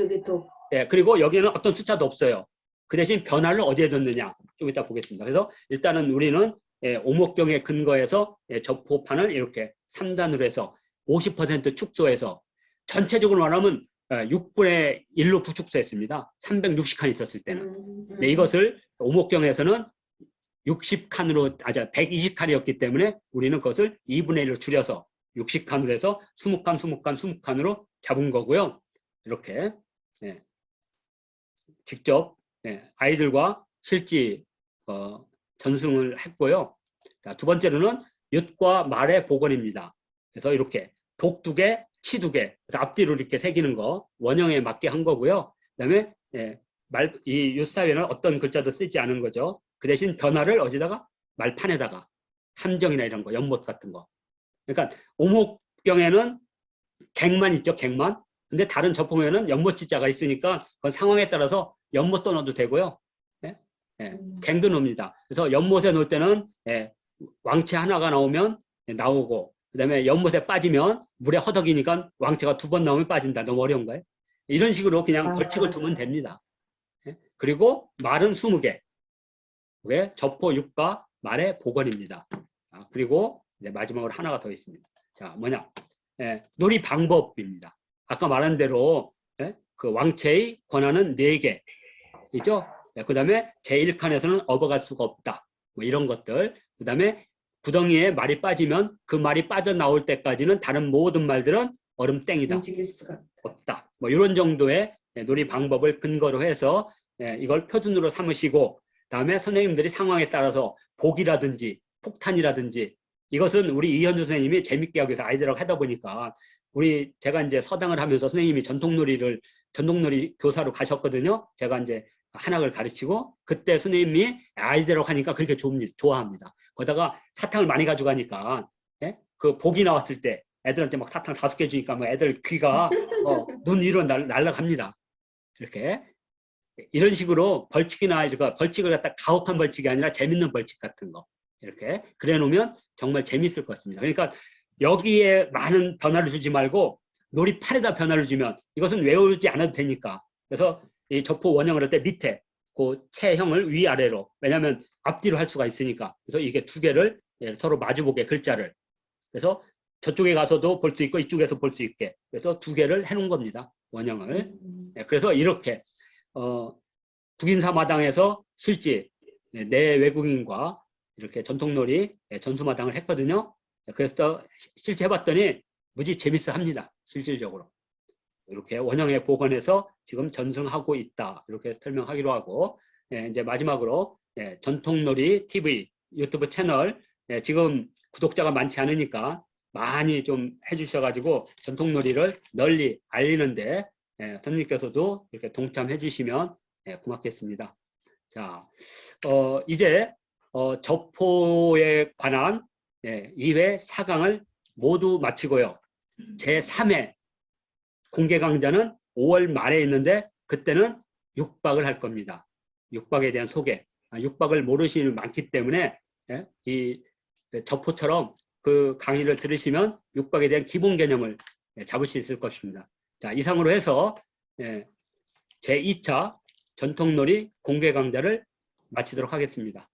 A: 그리고 여기는 어떤 숫자도 없어요. 그 대신 변화를 어디에 뒀느냐 좀 이따 보겠습니다. 그래서 일단은 우리는 오목경에 근거해서 저포판을 이렇게 3단으로 해서 50% 축소해서 전체적으로 말하면 6분의 1로 구축소했습니다. 360칸 있었을 때는. 네, 이것을 오목경에서는 120칸이었기 때문에 우리는 그것을 2분의 1로 줄여서 60칸으로 해서 20칸, 20칸, 20칸으로 잡은 거고요. 이렇게 직접 아이들과 실제 전승을 했고요. 자, 두 번째로는 윷과 말의 복원입니다. 그래서 이렇게 독 2개, 치 2개, 앞뒤로 이렇게 새기는 거 원형에 맞게 한 거고요. 그다음에 이 윷사위는 어떤 글자도 쓰지 않은 거죠. 그 대신 변화를 어디다가 말판에다가 함정이나 이런 거, 연못 같은 거. 그러니까 오목경에는 갱만 있죠, 갱만. 근데 다른 저풍에는 연못지자가 있으니까 그건 상황에 따라서 연못도 넣어도 되고요. 갱도 넣습니다. 그래서 연못에 놓을 때는 왕체 하나가 나오면 나오고, 그다음에 연못에 빠지면 물에 허덕이니까 왕체가 2번 나오면 빠진다. 너무 어려운가요? 이런 식으로 그냥 벌칙을 두면 됩니다. 그리고 말은 20개. 그게 저포 6과 말의 복원입니다. 그리고 이제 마지막으로 하나가 더 있습니다. 자, 뭐냐? 놀이 방법입니다. 아까 말한 대로 그 왕체의 권한은 4개. 있죠? 그 다음에 제1칸에서는 업어갈 수가 없다. 뭐 이런 것들. 그 다음에 구덩이에 말이 빠지면 그 말이 빠져나올 때까지는 다른 모든 말들은 얼음 땡이다.
B: 움직일 수가
A: 없다. 뭐 이런 정도의 놀이 방법을 근거로 해서 이걸 표준으로 삼으시고, 다음에 선생님들이 상황에 따라서 복이라든지 폭탄이라든지, 이것은 우리 이현주 선생님이 재밌게 하기 위해서 아이들하고 하다 보니까 제가 이제 서당을 하면서 선생님이 전통놀이 교사로 가셨거든요. 제가 이제 한학을 가르치고, 그때 선생님이 아이들하고 하니까 그렇게 좋아합니다. 거기다가 사탕을 많이 가져가니까 그 복이 나왔을 때 애들한테 막 사탕 5개 주니까 뭐 애들 귀가 눈 위로 날아갑니다. 이렇게 이런 식으로 벌칙이나 벌칙을 갖다 가혹한 벌칙이 아니라 재밌는 벌칙 같은 거 이렇게 그래 놓으면 정말 재밌을 것 같습니다. 그러니까 여기에 많은 변화를 주지 말고 놀이판에다 변화를 주면 이것은 외우지 않아도 되니까. 그래서 이 저포 원형을 할 때 밑에 그 체형을 위아래로, 왜냐하면 앞뒤로 할 수가 있으니까. 그래서 이게 2개를 서로 마주보게 글자를, 그래서 저쪽에 가서도 볼 수 있고 이쪽에서 볼 수 있게, 그래서 2개를 해놓은 겁니다. 원형을. 그래서 이렇게 북인사 마당에서 실제 내 외국인과 이렇게 전통놀이 전수마당을 했거든요. 그래서 실제 해봤더니 무지 재밌어 합니다. 실질적으로. 이렇게 원형에 복원해서 지금 전승하고 있다. 이렇게 설명하기로 하고, 이제 마지막으로 전통놀이 TV 유튜브 채널, 지금 구독자가 많지 않으니까 많이 좀 해주셔가지고 전통놀이를 널리 알리는데 선생님께서도 이렇게 동참해 주시면 예, 고맙겠습니다. 자, 이제 저포에 관한 2회 4강을 모두 마치고요. 제3회 공개 강좌는 5월 말에 있는데 그때는 육박을 할 겁니다. 육박에 대한 소개. 육박을 모르시는 분이 많기 때문에 이 저포처럼 그 강의를 들으시면 육박에 대한 기본 개념을 잡을 수 있을 것입니다. 자, 이상으로 해서 제2차 전통놀이 공개 강좌를 마치도록 하겠습니다.